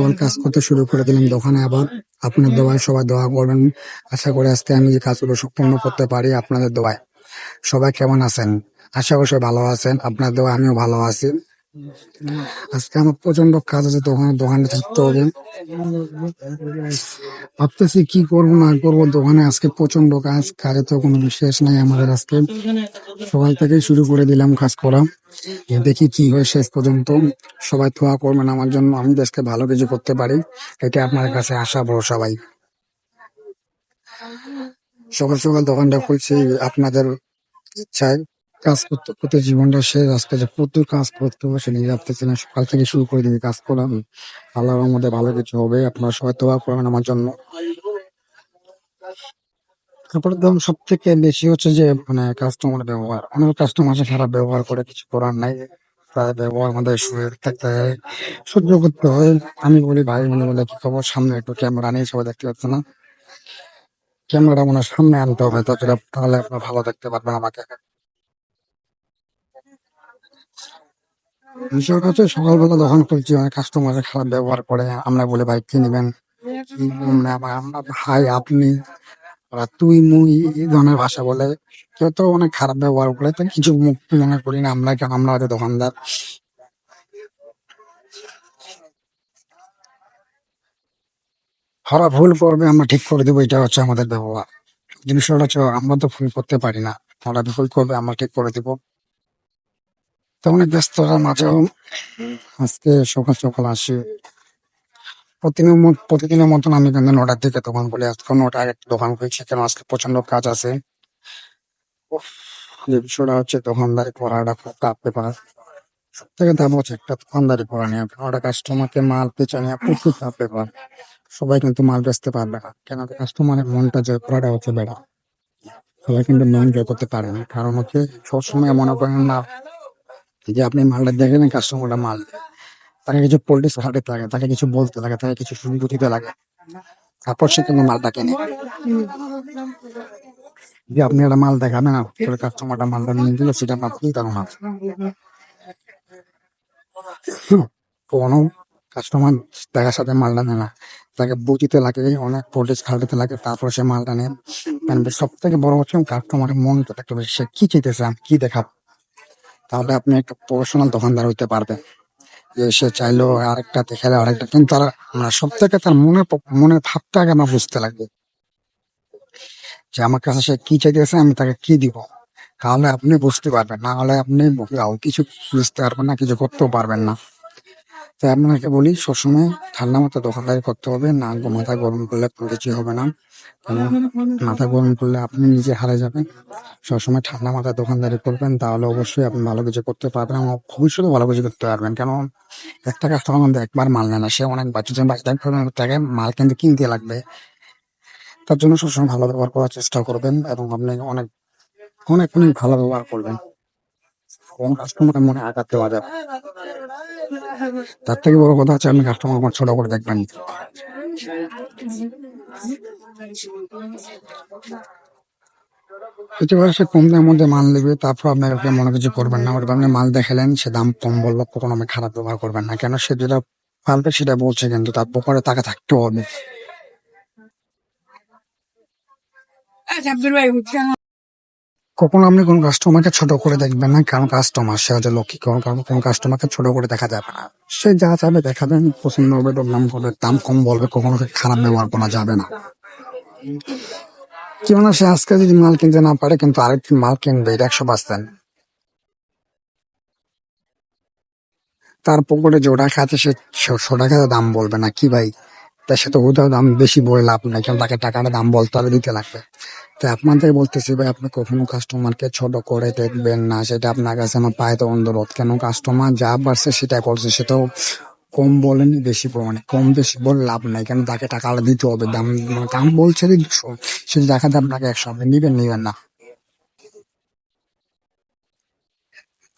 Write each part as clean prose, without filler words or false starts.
যখন কাজ করতে শুরু করে দিলাম দোকানে, আবার আপনার দোয়ায় সবাই দোয়া করবেন। আশা করি আজকে আমি যে কাজগুলো সম্পূর্ণ করতে পারি আপনাদের দোয়ায়। সবাই কেমন আছেন? আশা করি সবাই ভালো আছেন। আপনার দোয়ায় আমিও ভালো আছি। আজকে আমার প্রচন্ড কাজ আছে, দোকানে থাকতে হবে। ভাবতেছি কি করবো না করবো, দোকানে আজকে প্রচন্ড কাজ, কাজে তো কোনো শেষ নাই আমাদের। আজকে সকাল থেকেই শুরু করে দিলাম কাজ করা, দেখি কি হয় শেষ পর্যন্ত। সবাই দোয়া করবেন আমার জন্য, আমি দেশকে ভালো কিছু করতে পারি, এটা আপনার কাছে আশা বড়। সবাই সকাল সকাল দোকানটা খুলছি আপনাদের ইচ্ছায়। কাজ করতে করতে জীবনটা শেষ, আজকে যে প্রচুর কাজ করতে হবে সেটা নিজে ভাবতেছিলাম। সকাল থেকে শুরু করে দিবি কাজ করা, আল্লাহর মধ্যে ভালো কিছু হবে। আপনারা সবাই দোয়া করবেন আমার জন্য। তারপরে দাম সব থেকে বেশি হচ্ছে যে মানে কাস্টমার ব্যবহার, অনেক কাস্টমার আছে খারাপ ব্যবহার করে, কিছু করার নাই। তাদের ব্যবহার আমাদের শুয়ে থাকতে হয়, সহ্য করতে হয়। আমি বলি ভাই, মনে বলে কি খবর, সামনে একটু ক্যামেরা নেই, সবাই দেখতে পাচ্ছে না। ক্যামেরাটা মনে হয় সামনে আনতে হবে, তাহলে আপনার ভালো দেখতে পারবেন আমাকে। বিষয়টা হচ্ছে সকালবেলা দোকান খুলছি, অনেক কাস্টমার খারাপ ব্যবহার করে। আমরা বলে ভাই কি নিবেন, কি আমরা আমরা ভাই আপনি, ওরা তুই মুই এই ধরনের ভাষা বলে। কেউ তো অনেক খারাপ ব্যবহার করে, তো কিছু মুখ মনে করি না আমরা, কেন আমরা হয়তো দোকানদার। ওরা ভুল করবে, আমরা ঠিক করে দেবো, এটা হচ্ছে আমাদের ব্যবহার। জিনিসটা হচ্ছে আমরা তো ভুল করতে পারি না, ওরা ভুল করবে আমরা ঠিক করে দিব। তো অনেক ব্যস্ততার মাঝেও আজকে সকাল সকাল আসি। প্রতিদিনের মতন আমি কিন্তু 9টার দিকে দোকান খুলি, আজকে 9টার আগে একটা দোকান খুলছি, কেন আজকে প্রচন্ড কাজ আছে। উফ, যে বিষয়টা হচ্ছে দোকানদারি করাটা খুব টাফ ব্যাপার। সব থেকে দাম হচ্ছে একটা দোকানদারি করা নিয়ে, ওটা কাস্টমারকে মাল পেঁচা নিয়ে প্রচুর টাফ ব্যাপার। সবাই কিন্তু মাল বেচতে পারবে না, কেন কাস্টমারের মনটা জয় করাটা হচ্ছে বেড়া। সবাই কিন্তু মন জয় করতে পারে না, কারণ হচ্ছে সবসময় মনে করেন না যে আপনি মালটা দেখেন, কাস্টমারটা মাল দেয়। তাকে কিছু পলিটিক্স খাটাতে লাগে, তাকে কিছু বলতে লাগে, তাকে কিছু সুবিধা দিতে লাগে, তারপর সে কিন্তু মালটা কেনে। যে আপনি একটা মাল দেখাবেন না, কাস্টমারটা মালটা নিয়ে দিল, সেটা আপনার ভুল ধারণা। কোনো কাস্টমার দেখার সাথে মালটা নেয় না, তাকে বুঝিতে লাগে, অনেক পলিটিক্স খাটাতে লাগে, তারপর সে মালটা নেয়। মানে সব থেকে বড় হচ্ছে কাস্টমারের মনটা দেখতে হবে, সে কি চাইতেছে, আমি কি দেখাবো। তাহলে আপনি একটা প্রফেশনাল দোকানদার হইতে পারবেন। যে সে চাইলো আরেকটা দেখালে আরেকটা, কিন্তু তার মানে সব থেকে তার মনের ভাবটা আগে আমার বুঝতে লাগবে, যে আমার কাছে সে কি চাইতেছে, আমি তাকে কি দিব। তাহলে আপনি বুঝতে পারবেন, না হলে আপনি কিছু বুঝতে পারবেন না, কিছু করতেও পারবেন না। তাই আপনাকে বলি, সবসময় ঠান্ডা মাথায় দোকানদারি করতে হবে, না মাথা গরম করলে কোনো কিছু হবে না। কারণ মাথা গরম করলে আপনি নিজে হারে যাবেন। সবসময় ঠান্ডা মাথায় দোকানদারি করবেন, তাহলে অবশ্যই আপনি ভালো কিছু করতে পারবেন এবং ভবিষ্যতে ভালো কিছু করতে পারবেন। কেন একটা কাস্টমার মধ্যে একবার মাল নেয় না, সে অনেক বাচ্চা বাচ্চা তাকে মাল কিন্তু কিনতে লাগবে। তার জন্য সবসময় ভালো ব্যবহার করার চেষ্টা করবেন এবং আপনি অনেক অনেক অনেক ভালো ব্যবহার করবেন, কোন কাস্টমারের মনে আঘাত দেওয়া যাবে। তার থেকে বড় কথা হচ্ছে আপনি কাস্টমার ছোট করে দেখবেন। একেবারে সে কম দামের মধ্যে মাল নেবে, তারপর আপনাকে মনে কিছু করবেন না। ওটা আপনি মাল দেখালেন, সে দাম কম বললো, কখনো আমি খারাপ ব্যবহার করবেন না, কেন সে যেটা পারবে সেটা বলছে, কিন্তু তার পকেটে টাকা থাকতে হবে। কখনো আপনি কোন কাস্টমারকে ছোট করে দেখবেন না, কারণ কাস্টমার সে হচ্ছে লক্ষ্মী। কারণ কোন কাস্টমারকে ছোট করে দেখা যাবে না, সে যা চাবে দেখাবেন, পছন্দ হবে দাম করবে, দাম কম বলবে, কখনো খারাপ ব্যবহার করা যাবে না। কেননা সে আজকে যদি মাল কিনতে না পারে, কিন্তু আরেকদিন মাল কিনবে, এটা 100%। তার পকেটে জোড়া খাতে সে 100 টাকা দাম বলবে না কি ভাই, তা সে তো ওটাও দাম বেশি বলে লাভ নাই, কারণ তাকে টাকাটা দাম বলতে হবে, দিতে লাগবে। তাই আপনাদের বলতেছি ভাই, আপনি কখনো কাস্টমারকে ছোট করে দেখবেন না, সেটা আপনার কাছে আমার পায়ে তো অনুরোধ। কেন কাস্টমার যা পারছে সেটাই বলছে, সেটাও কম বলেনি, বেশি মানে কম বেশি বলে লাভ নাই, কেন তাকে টাকাটা দিতে হবে। দাম দাম বলছে 200, সে দেখাতে আপনাকে 100, আপনি নিবেন নিবেন না।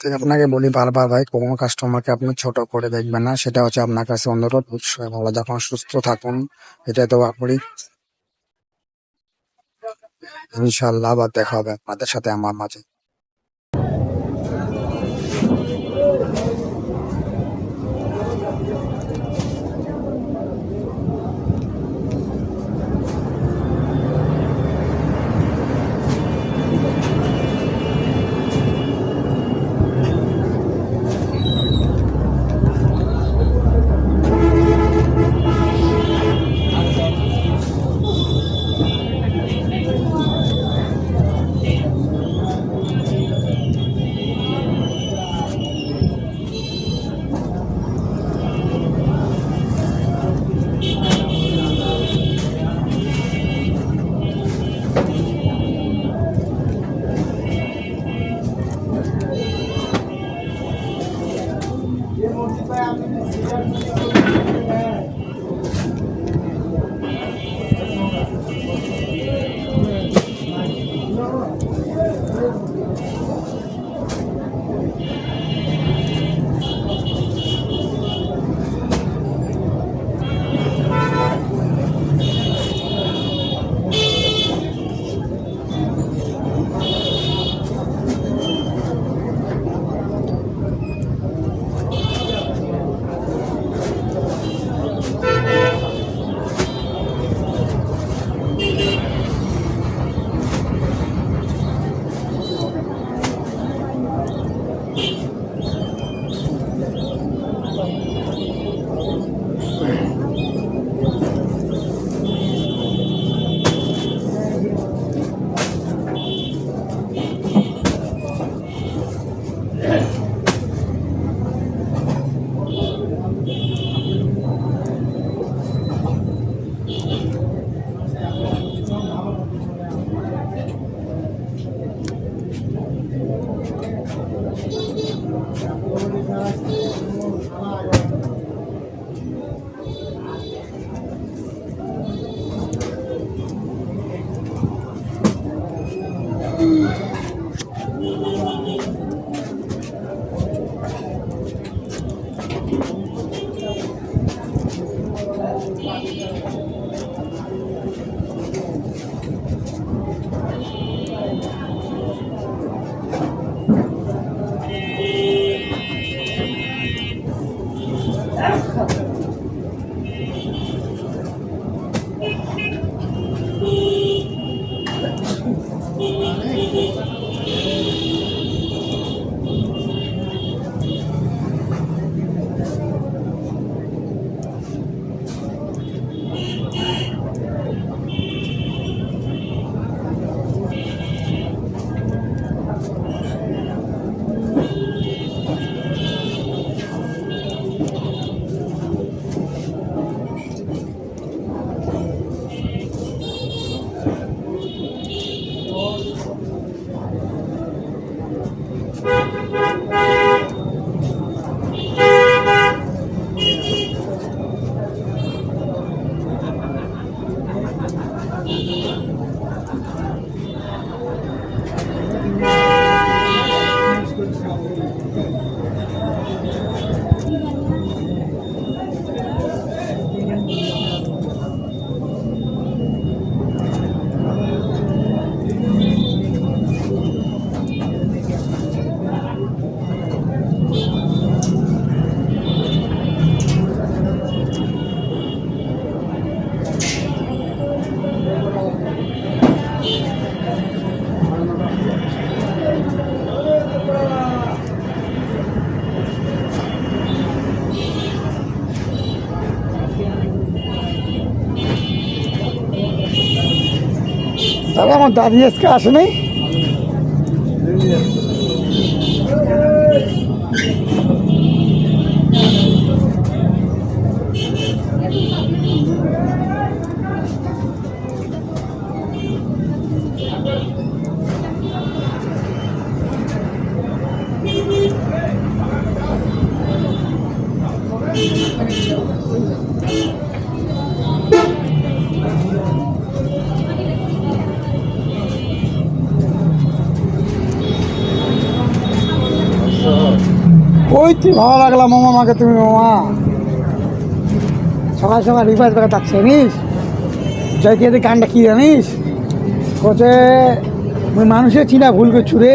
তাই আপনাকে বলি বারবার ভাই, কোনো কাস্টমারকে আপনি ছোট করে দেখবেন না, সেটা হচ্ছে আপনার কাছে অনুরোধ। অবশ্যই ভালো যখন সুস্থ থাকুন, এটা তো আপনি, ইনশাল্লাহ আবার দেখা হবে আপনাদের সাথে আমার মাঝে। দাদা আমার দাদি আজকে আসে নাই। ওই তুই ভালো লাগলাম মামা, আমাকে তুমি মামা সকাল সকাল রিভাইস বেড়া থাকছে জানিস, যাইতে গানটা কি জানিস, কোচে মানুষের চিনা ভুল করছু রে।